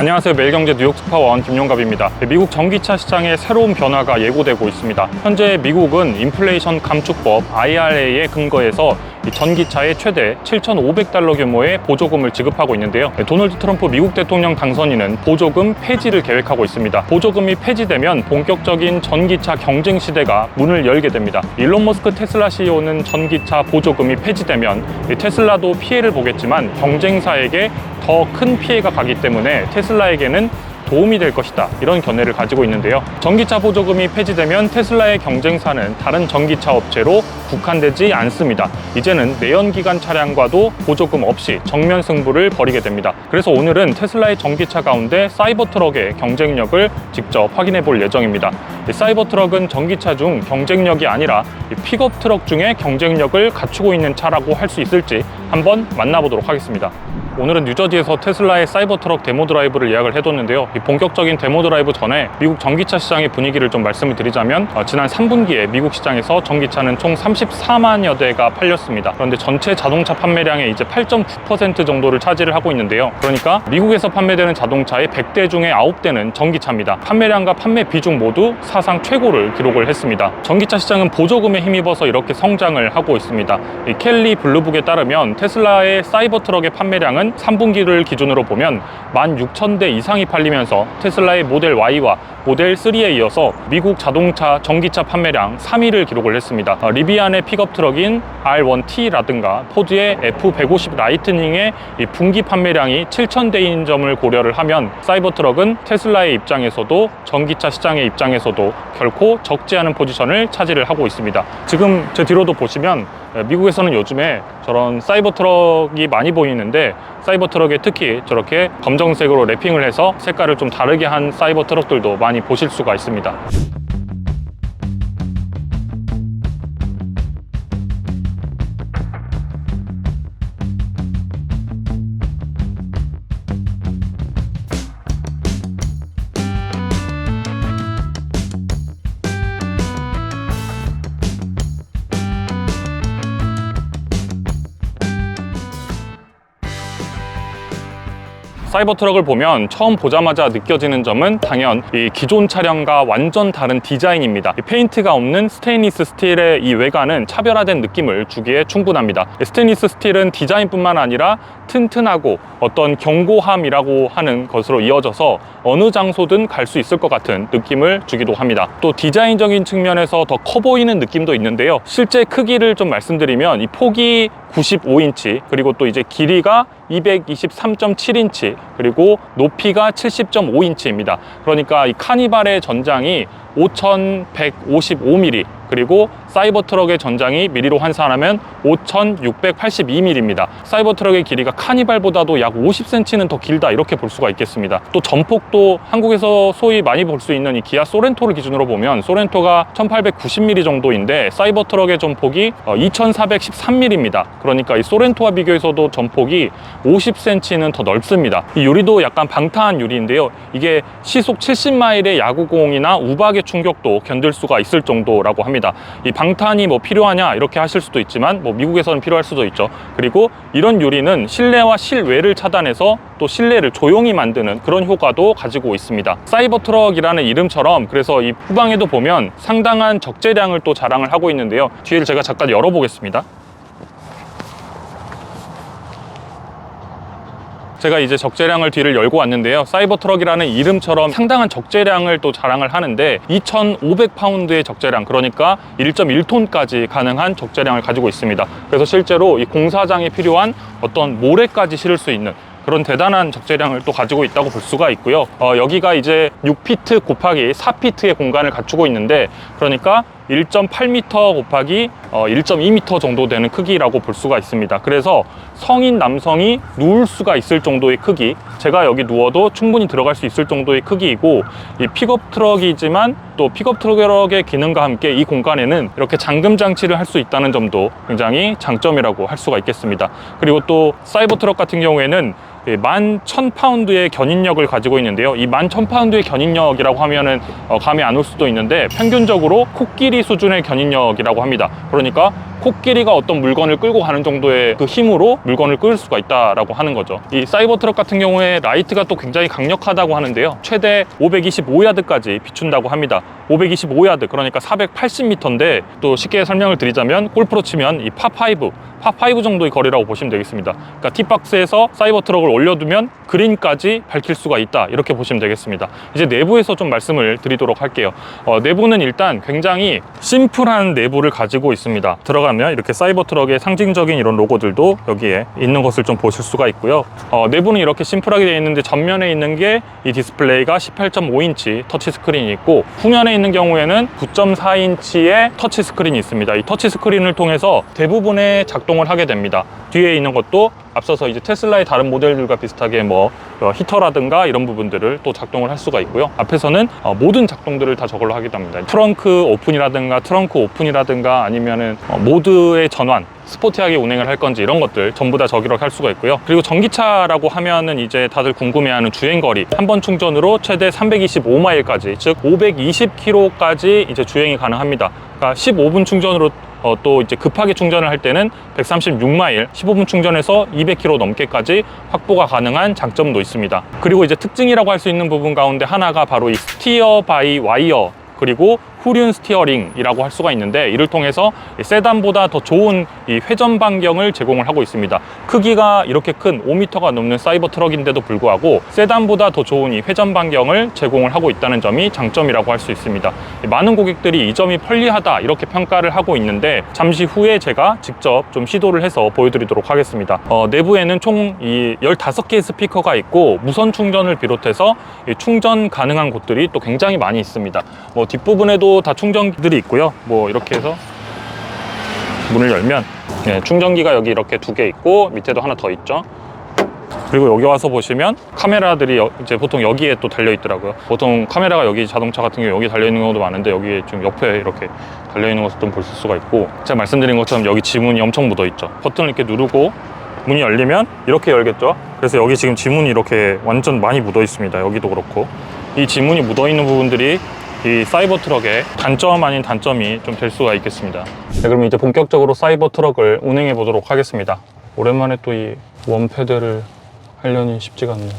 안녕하세요. 매일경제 뉴욕 스파원 김용갑입니다. 미국 전기차 시장에 새로운 변화가 예고되고 있습니다. 현재 미국은 인플레이션 감축법 IRA에 근거해서 전기차에 최대 $7,500 규모의 보조금을 지급하고 있는데요. 도널드 트럼프 미국 대통령 당선인은 보조금 폐지를 계획하고 있습니다. 보조금이 폐지되면 본격적인 전기차 경쟁 시대가 문을 열게 됩니다. 일론 머스크 테슬라 CEO는 전기차 보조금이 폐지되면 테슬라도 피해를 보겠지만 경쟁사에게 더 큰 피해가 가기 때문에 테슬라에게는 도움이 될 것이다, 이런 견해를 가지고 있는데요. 전기차 보조금이 폐지되면 테슬라의 경쟁사는 다른 전기차 업체로 국한되지 않습니다. 이제는 내연기관 차량과도 보조금 없이 정면 승부를 벌이게 됩니다. 그래서 오늘은 테슬라의 전기차 가운데 사이버트럭의 경쟁력을 직접 확인해 볼 예정입니다. 사이버트럭은 전기차 중 경쟁력이 아니라 픽업트럭 중에 경쟁력을 갖추고 있는 차라고 할 수 있을지 한번 만나보도록 하겠습니다. 오늘은 뉴저지에서 테슬라의 사이버트럭 데모 드라이브를 예약을 해뒀는데요. 이 본격적인 데모 드라이브 전에 미국 전기차 시장의 분위기를 좀 말씀을 드리자면 지난 3분기에 미국 시장에서 전기차는 총 34만여 대가 팔렸습니다. 그런데 전체 자동차 판매량의 이제 8.9% 정도를 차지를 하고 있는데요. 그러니까 미국에서 판매되는 자동차의 100대 중에 9대는 전기차입니다. 판매량과 판매 비중 모두 사상 최고를 기록을 했습니다. 전기차 시장은 보조금에 힘입어서 이렇게 성장을 하고 있습니다. 이 켈리 블루북에 따르면 테슬라의 사이버트럭의 판매량은 3분기를 기준으로 보면 16,000대 이상이 팔리면서 테슬라의 모델 Y와 모델 3에 이어서 미국 자동차 전기차 판매량 3위를 기록을 했습니다. 리비안의 픽업 트럭인 R1T라든가 포드의 F150 라이트닝의 이 분기 판매량이 7,000대인 점을 고려를 하면 사이버트럭은 테슬라의 입장에서도 전기차 시장의 입장에서도 결코 적지 않은 포지션을 차지를 하고 있습니다. 지금 제 뒤로도 보시면 미국에서는 요즘에 저런 사이버트럭이 많이 보이는데, 사이버트럭에 특히 저렇게 검정색으로 래핑을 해서 색깔을 좀 다르게 한 사이버트럭들도 많이 보실 수가 있습니다. 사이버트럭을 보면 처음 보자마자 느껴지는 점은 당연 이 기존 차량과 완전 다른 디자인입니다. 페인트가 없는 스테인리스 스틸의 이 외관은 차별화된 느낌을 주기에 충분합니다. 스테인리스 스틸은 디자인뿐만 아니라 튼튼하고 어떤 견고함이라고 하는 것으로 이어져서 어느 장소든 갈 수 있을 것 같은 느낌을 주기도 합니다. 또 디자인적인 측면에서 더 커 보이는 느낌도 있는데요. 실제 크기를 좀 말씀드리면 이 폭이 95인치, 그리고 또 이제 길이가 223.7인치, 그리고 높이가 70.5인치입니다. 그러니까 이 카니발의 전장이 5155mm, 그리고 사이버트럭의 전장이 미리로 환산하면 5682mm입니다. 사이버트럭의 길이가 카니발보다도 약 50cm는 더 길다, 이렇게 볼 수가 있겠습니다. 또 전폭도 한국에서 소위 많이 볼 수 있는 이 기아 소렌토를 기준으로 보면 소렌토가 1890mm 정도인데 사이버트럭의 전폭이 2413mm입니다. 그러니까 이 소렌토와 비교해서도 전폭이 50cm는 더 넓습니다. 이 유리도 약간 방탄 유리인데요. 이게 시속 70마일의 야구공이나 우박의 충격도 견딜 수가 있을 정도라고 합니다. 이 방탄이 뭐 필요하냐 이렇게 하실 수도 있지만 미국에서는 필요할 수도 있죠. 그리고 이런 유리는 실내와 실외를 차단해서 또 실내를 조용히 만드는 그런 효과도 가지고 있습니다. 사이버트럭이라는 이름처럼 그래서 이 후방에도 보면 상당한 적재량을 또 자랑을 하고 있는데요. 뒤를 제가 잠깐 열어보겠습니다. 제가 이제 적재량을 뒤를 열고 왔는데요. 사이버트럭이라는 이름처럼 상당한 적재량을 또 자랑을 하는데 2,500파운드의 적재량, 그러니까 1.1톤까지 가능한 적재량을 가지고 있습니다. 그래서 실제로 이 공사장에 필요한 어떤 모래까지 실을 수 있는 그런 대단한 적재량을 또 가지고 있다고 볼 수가 있고요. 여기가 이제 6피트 곱하기 4피트의 공간을 갖추고 있는데, 그러니까 1.8m 곱하기 1.2m 정도 되는 크기라고 볼 수가 있습니다. 그래서 성인 남성이 누울 수가 있을 정도의 크기, 제가 여기 누워도 충분히 들어갈 수 있을 정도의 크기이고, 이 픽업 트럭이지만 또 픽업 트럭의 기능과 함께 이 공간에는 이렇게 잠금 장치를 할 수 있다는 점도 굉장히 장점이라고 할 수가 있겠습니다. 그리고 또 사이버트럭 같은 경우에는 11,000파운드의 견인력을 가지고 있는데요. 이 11,000파운드의 견인력이라고 하면은 감이 안 올 수도 있는데 평균적으로 코끼리 수준의 견인력이라고 합니다. 그러니까 코끼리가 어떤 물건을 끌고 가는 정도의 그 힘으로 물건을 끌 수가 있다라고 하는 거죠. 이 사이버 트럭 같은 경우에 라이트가 또 굉장히 강력하다고 하는데요. 최대 525야드까지 비춘다고 합니다. 525야드, 그러니까 480m인데 또 쉽게 설명을 드리자면 골프로 치면 이 파5 정도의 거리라고 보시면 되겠습니다. 그러니까 티박스에서 사이버 트럭을 올려두면 그린까지 밝힐 수가 있다, 이렇게 보시면 되겠습니다. 이제 내부에서 좀 말씀을 드리도록 할게요. 내부는 일단 굉장히 심플한 내부를 가지고 있습니다. 들어가면 이렇게 사이버 트럭의 상징적인 이런 로고들도 여기에 있는 것을 좀 보실 수가 있고요. 내부는 이렇게 심플하게 되어 있는데 전면에 있는 게 이 디스플레이가 18.5인치 터치 스크린이 있고, 후면에 있는 경우에는 9.4인치의 터치 스크린이 있습니다. 이 터치 스크린을 통해서 대부분의 작동을 하게 됩니다. 뒤에 있는 것도 앞서서 이제 테슬라의 다른 모델들과 비슷하게 뭐 히터라든가 이런 부분들을 또 작동을 할 수가 있고요. 앞에서는 모든 작동들을 다 저걸로 하게 됩니다. 트렁크 오픈이라든가 아니면은 모드의 전환, 스포티하게 운행을 할 건지 이런 것들 전부 다 저기로 할 수가 있고요. 그리고 전기차라고 하면은 이제 다들 궁금해하는 주행거리, 한 번 충전으로 최대 325마일까지, 즉 520km까지 이제 주행이 가능합니다. 그러니까 15분 충전으로 또 이제 급하게 충전을 할 때는 136마일, 15분 충전해서 200km 넘게까지 확보가 가능한 장점도 있습니다. 그리고 이제 특징이라고 할 수 있는 부분 가운데 하나가 바로 이 스티어 바이 와이어, 그리고 후륜 스티어링이라고 할 수가 있는데, 이를 통해서 세단보다 더 좋은 이 회전 반경을 제공을 하고 있습니다. 크기가 이렇게 큰 5m가 넘는 사이버 트럭인데도 불구하고 세단보다 더 좋은 이 회전 반경을 제공을 하고 있다는 점이 장점이라고 할 수 있습니다. 많은 고객들이 이 점이 편리하다 이렇게 평가를 하고 있는데, 잠시 후에 제가 직접 좀 시도를 해서 보여드리도록 하겠습니다. 내부에는 총 이 15개의 스피커가 있고, 무선 충전을 비롯해서 충전 가능한 곳들이 또 굉장히 많이 있습니다. 뭐 뒷부분에도 다 충전기들이 있고요. 뭐 이렇게 해서 문을 열면 충전기가 여기 이렇게 2개 있고, 밑에도 하나 더 있죠. 그리고 여기 와서 보시면 카메라들이 이제 보통 여기에 또 달려 있더라고요. 보통 카메라가 여기 자동차 같은 경우 여기 달려 있는 경우도 많은데, 여기에 좀 옆에 이렇게 달려 있는 것을 좀 볼 수가 있고, 제가 말씀드린 것처럼 여기 지문이 엄청 묻어 있죠. 버튼을 이렇게 누르고 문이 열리면 이렇게 열겠죠. 그래서 여기 지금 지문이 이렇게 완전 많이 묻어 있습니다. 여기도 그렇고, 이 지문이 묻어 있는 부분들이 이 사이버 트럭의 단점 아닌 단점이 좀 될 수가 있겠습니다. 네, 그럼 이제 본격적으로 사이버 트럭을 운행해 보도록 하겠습니다. 오랜만에 또 이 원패드를 하려니 쉽지가 않네요.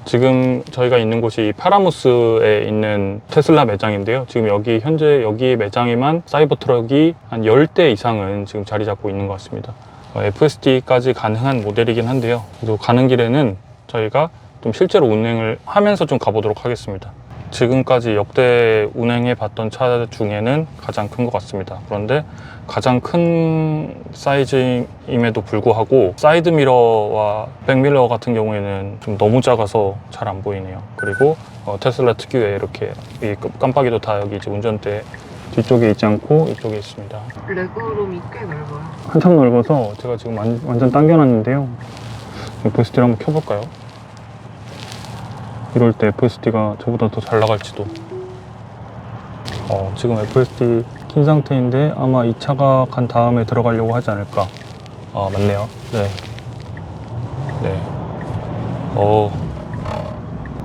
지금 저희가 있는 곳이 파라무스에 있는 테슬라 매장인데요. 지금 현재 여기 매장에만 사이버 트럭이 한 10대 이상은 지금 자리 잡고 있는 것 같습니다. FSD까지 가능한 모델이긴 한데요. 그래도 가는 길에는 저희가 좀 실제로 운행을 하면서 좀 가보도록 하겠습니다. 지금까지 역대 운행해 봤던 차 중에는 가장 큰 것 같습니다. 그런데 가장 큰 사이즈임에도 불구하고 사이드 미러와 백미러 같은 경우에는 좀 너무 작아서 잘 안 보이네요. 그리고 테슬라 특유의 이렇게 이 깜빡이도 다 여기 이제 운전대 뒤쪽에 있지 않고 이쪽에 있습니다. 레그룸이 꽤 넓어요. 한참 넓어서 제가 지금 완전 당겨놨는데요. FSD를 한번 켜볼까요? 이럴 때 FSD가 저보다 더 잘 나갈지도. 지금 FSD 킨 상태인데 아마 이 차가 간 다음에 들어가려고 하지 않을까. 맞네요. 네.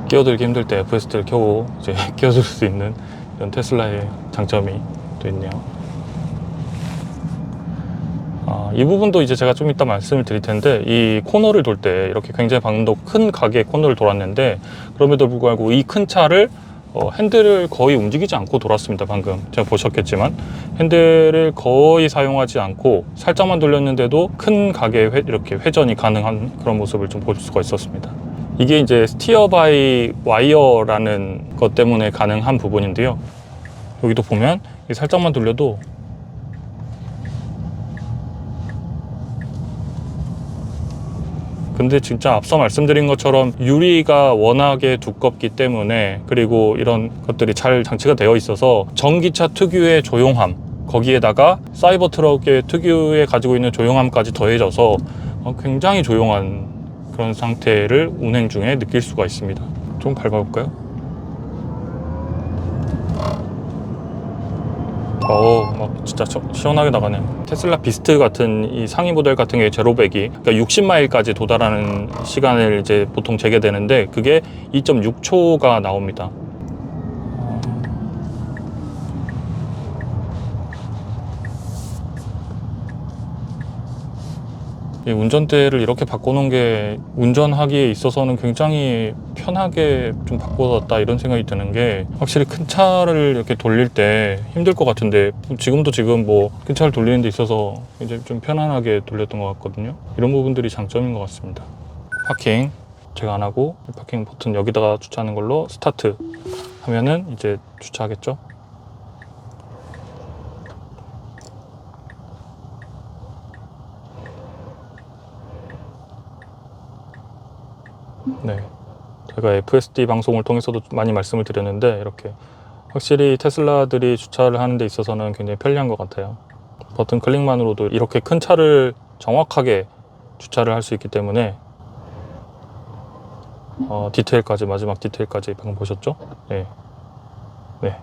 끼어들기 힘들 때 FSD를 켜고 이제 끼어들 수 있는 이런 테슬라의 장점이 또 있네요. 이 부분도 이제 제가 좀 이따 말씀을 드릴 텐데, 이 코너를 돌 때 이렇게 굉장히 방금도 큰 가게의 코너를 돌았는데, 그럼에도 불구하고 이 큰 차를 핸들을 거의 움직이지 않고 돌았습니다. 방금 제가 보셨겠지만 핸들을 거의 사용하지 않고 살짝만 돌렸는데도 큰 가게에 이렇게 회전이 가능한 그런 모습을 좀 볼 수가 있었습니다. 이게 이제 스티어 바이 와이어라는 것 때문에 가능한 부분인데요. 여기도 보면 살짝만 돌려도 근데 진짜 앞서 말씀드린 것처럼 유리가 워낙에 두껍기 때문에, 그리고 이런 것들이 잘 장치가 되어 있어서 전기차 특유의 조용함, 거기에다가 사이버 트럭의 특유의 가지고 있는 조용함까지 더해져서 굉장히 조용한 그런 상태를 운행 중에 느낄 수가 있습니다. 좀 밟아볼까요? 막 진짜 시원하게 나가네요. 테슬라 비스트 같은 이 상위 모델 같은 게 제로백이 그러니까 60마일까지 도달하는 시간을 이제 보통 재개되는데, 그게 2.6초가 나옵니다. 이 운전대를 이렇게 바꿔놓은 게 운전하기에 있어서는 굉장히 편하게 좀 바꿔놨다 이런 생각이 드는 게, 확실히 큰 차를 이렇게 돌릴 때 힘들 것 같은데 지금 뭐 큰 차를 돌리는 데 있어서 이제 좀 편안하게 돌렸던 것 같거든요. 이런 부분들이 장점인 것 같습니다. 파킹 제가 안 하고 파킹 버튼 여기다가 주차하는 걸로 스타트 하면은 이제 주차하겠죠. 네, 제가 FSD 방송을 통해서도 많이 말씀을 드렸는데, 이렇게 확실히 테슬라들이 주차를 하는 데 있어서는 굉장히 편리한 것 같아요. 버튼 클릭만으로도 이렇게 큰 차를 정확하게 주차를 할 수 있기 때문에 디테일까지, 마지막 디테일까지 방금 보셨죠? 네,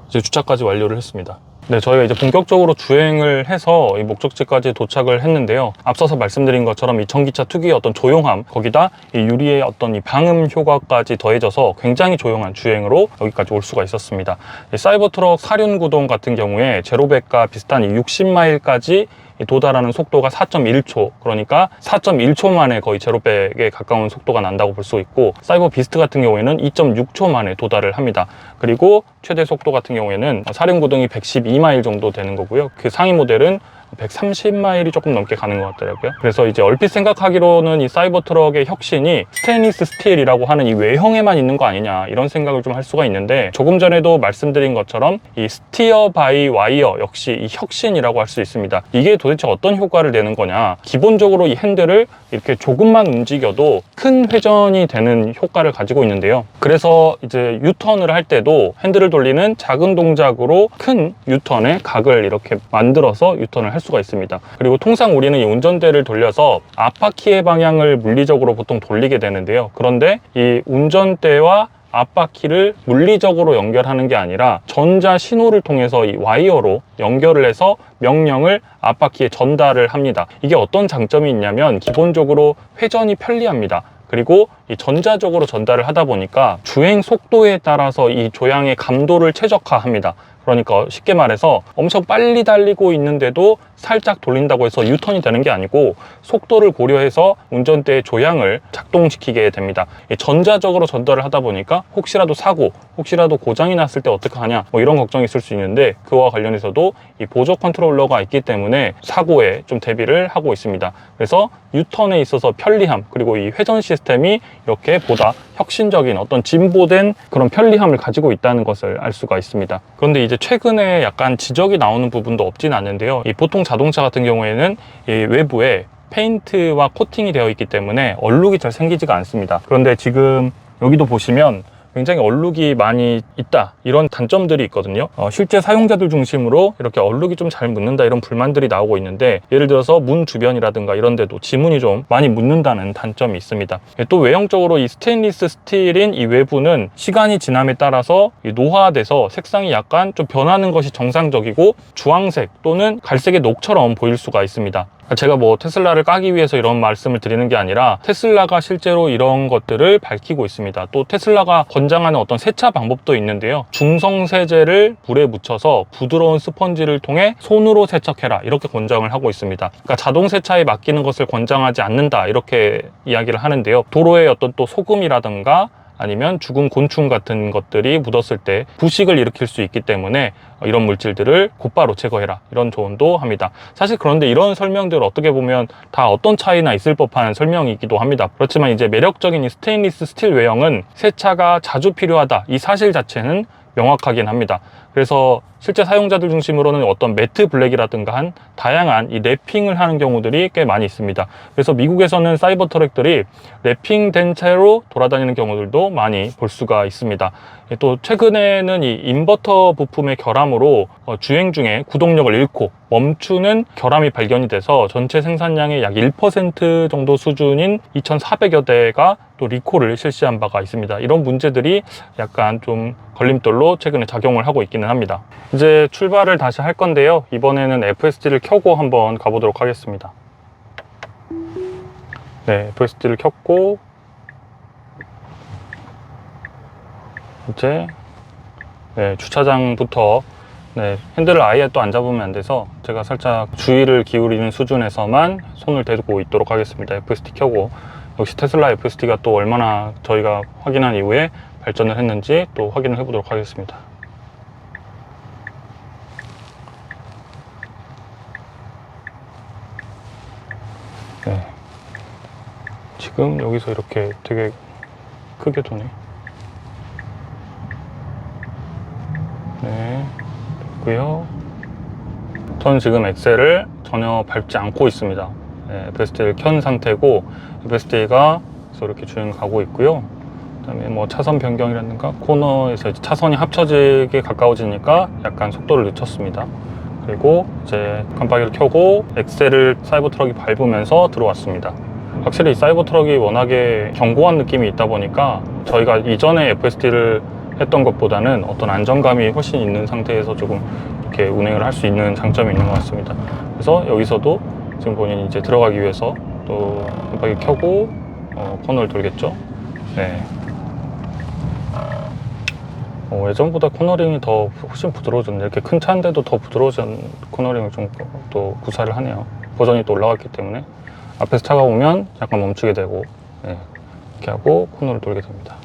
이제 주차까지 완료를 했습니다. 네, 저희가 이제 본격적으로 주행을 해서 이 목적지까지 도착을 했는데요. 앞서서 말씀드린 것처럼 이 전기차 특유의 어떤 조용함, 거기다 이 유리의 어떤 이 방음 효과까지 더해져서 굉장히 조용한 주행으로 여기까지 올 수가 있었습니다. 이 사이버트럭 사륜구동 같은 경우에 제로백과 비슷한 이 60마일까지 도달하는 속도가 4.1초, 그러니까 4.1초 만에 거의 제로백에 가까운 속도가 난다고 볼 수 있고, 사이버 비스트 같은 경우에는 2.6초 만에 도달을 합니다. 그리고 최대 속도 같은 경우에는 사륜구동이 112마일 정도 되는 거고요. 그 상위 모델은 130마일이 조금 넘게 가는 것 같더라고요. 그래서 이제 얼핏 생각하기로는 이 사이버트럭의 혁신이 스테인리스 스틸이라고 하는 이 외형에만 있는 거 아니냐, 이런 생각을 좀 할 수가 있는데, 조금 전에도 말씀드린 것처럼 이 스티어 바이 와이어 역시 이 혁신이라고 할 수 있습니다. 이게 도대체 어떤 효과를 내는 거냐, 기본적으로 이 핸들을 이렇게 조금만 움직여도 큰 회전이 되는 효과를 가지고 있는데요. 그래서 이제 유턴을 할 때도 핸들을 돌리는 작은 동작으로 큰 유턴의 각을 이렇게 만들어서 유턴을 할 수가 있습니다. 그리고 통상 우리는 이 운전대를 돌려서 앞바퀴의 방향을 물리적으로 보통 돌리게 되는데요. 그런데 이 운전대와 앞바퀴를 물리적으로 연결하는 게 아니라 전자 신호를 통해서 이 와이어로 연결을 해서 명령을 앞바퀴에 전달을 합니다. 이게 어떤 장점이 있냐면, 기본적으로 회전이 편리합니다. 그리고 이 전자적으로 전달을 하다 보니까 주행 속도에 따라서 이 조향의 감도를 최적화합니다. 그러니까 쉽게 말해서 엄청 빨리 달리고 있는데도 살짝 돌린다고 해서 유턴이 되는 게 아니고, 속도를 고려해서 운전대의 조향을 작동시키게 됩니다. 전자적으로 전달을 하다 보니까 혹시라도 사고, 혹시라도 고장이 났을 때 어떡하냐, 뭐 이런 걱정이 있을 수 있는데, 그와 관련해서도 이 보조 컨트롤러가 있기 때문에 사고에 좀 대비를 하고 있습니다. 그래서 유턴에 있어서 편리함, 그리고 이 회전 시스템이 이렇게 보다 혁신적인 어떤 진보된 그런 편리함을 가지고 있다는 것을 알 수가 있습니다. 그런데 이제 최근에 약간 지적이 나오는 부분도 없진 않는데요. 이 보통 자동차 같은 경우에는 이 외부에 페인트와 코팅이 되어 있기 때문에 얼룩이 잘 생기지가 않습니다. 그런데 지금 여기도 보시면 굉장히 얼룩이 많이 있다, 이런 단점들이 있거든요. 실제 사용자들 중심으로 이렇게 얼룩이 좀 잘 묻는다, 이런 불만들이 나오고 있는데, 예를 들어서 문 주변이라든가 이런 데도 지문이 좀 많이 묻는다는 단점이 있습니다. 또 외형적으로 이 스테인리스 스틸인 이 외부는 시간이 지남에 따라서 노화돼서 색상이 약간 좀 변하는 것이 정상적이고, 주황색 또는 갈색의 녹처럼 보일 수가 있습니다. 제가 뭐 테슬라를 까기 위해서 이런 말씀을 드리는 게 아니라, 테슬라가 실제로 이런 것들을 밝히고 있습니다. 또 테슬라가 권장하는 어떤 세차 방법도 있는데요. 중성세제를 물에 묻혀서 부드러운 스펀지를 통해 손으로 세척해라, 이렇게 권장을 하고 있습니다. 그러니까 자동 세차에 맡기는 것을 권장하지 않는다, 이렇게 이야기를 하는데요. 도로에 어떤 또 소금이라든가 아니면 죽은 곤충 같은 것들이 묻었을 때 부식을 일으킬 수 있기 때문에 이런 물질들을 곧바로 제거해라, 이런 조언도 합니다. 사실 그런데 이런 설명들 어떻게 보면 다 어떤 차이나 있을 법한 설명이기도 합니다. 그렇지만 이제 매력적인 이 스테인리스 스틸 외형은 세차가 자주 필요하다, 이 사실 자체는 명확하긴 합니다. 그래서 실제 사용자들 중심으로는 어떤 매트 블랙이라든가 한 다양한 이 랩핑을 하는 경우들이 꽤 많이 있습니다. 그래서 미국에서는 사이버 트럭들이 랩핑된 채로 돌아다니는 경우들도 많이 볼 수가 있습니다. 또 최근에는 이 인버터 부품의 결함으로 주행 중에 구동력을 잃고 멈추는 결함이 발견이 돼서 전체 생산량의 약 1% 정도 수준인 2,400여 대가 또 리콜을 실시한 바가 있습니다. 이런 문제들이 약간 좀 걸림돌로 최근에 작용을 하고 있기는 합니다. 이제 출발을 다시 할 건데요. 이번에는 FSD를 켜고 한번 가보도록 하겠습니다. 네, FSD를 켰고 이제 주차장부터 네, 핸들을 아예 또 안 잡으면 안 돼서 제가 살짝 주의를 기울이는 수준에서만 손을 대고 있도록 하겠습니다. FSD 켜고, 역시 테슬라 FSD가 또 얼마나 저희가 확인한 이후에 발전을 했는지 또 확인을 해보도록 하겠습니다. 네. 지금 여기서 이렇게 되게 크게 도네. 네, 됐고요. 저는 지금 엑셀을 전혀 밟지 않고 있습니다. 네, FSD를 켠 상태고, FSD가 이렇게 주행 가고 있고요. 그다음에 뭐 차선 변경이라든가 코너에서 이제 차선이 합쳐지게 가까워지니까 약간 속도를 늦췄습니다. 그리고 이제 깜빡이를 켜고 엑셀을 사이버 트럭이 밟으면서 들어왔습니다. 확실히 사이버 트럭이 워낙에 견고한 느낌이 있다 보니까 저희가 이전에 FSD를 했던 것보다는 어떤 안정감이 훨씬 있는 상태에서 조금 이렇게 운행을 할 수 있는 장점이 있는 것 같습니다. 그래서 여기서도 지금 본인이 이제 들어가기 위해서 또 깜빡이 켜고 코너를 돌겠죠. 네. 예전보다 코너링이 더 훨씬 부드러워졌네요. 이렇게 큰 차인데도 더 부드러워진 코너링을 좀 또 구사를 하네요. 버전이 또 올라갔기 때문에 앞에서 차가 오면 약간 멈추게 되고, 네, 이렇게 하고 코너를 돌게 됩니다.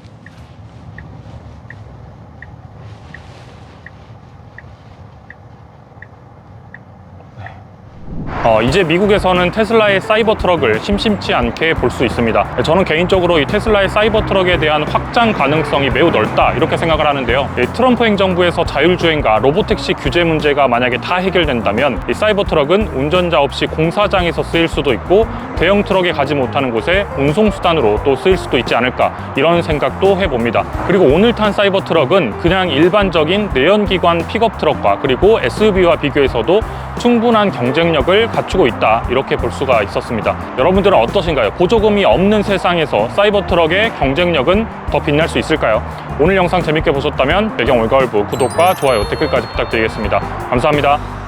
이제 미국에서는 테슬라의 사이버 트럭을 심심치 않게 볼 수 있습니다. 저는 개인적으로 이 테슬라의 사이버 트럭에 대한 확장 가능성이 매우 넓다 이렇게 생각을 하는데요. 이 트럼프 행정부에서 자율주행과 로보택시 규제 문제가 만약에 다 해결된다면 이 사이버 트럭은 운전자 없이 공사장에서 쓰일 수도 있고 대형 트럭에 가지 못하는 곳에 운송수단으로 또 쓰일 수도 있지 않을까 이런 생각도 해봅니다. 그리고 오늘 탄 사이버 트럭은 그냥 일반적인 내연기관 픽업 트럭과 그리고 SUV와 비교해서도 충분한 경쟁력을 갖추고 있다 이렇게 볼 수가 있었습니다. 여러분들은 어떠신가요? 보조금이 없는 세상에서 사이버 트럭의 경쟁력은 더 빛날 수 있을까요? 오늘 영상 재밌게 보셨다면 배경 올가을부 구독과 좋아요 댓글까지 부탁드리겠습니다. 감사합니다.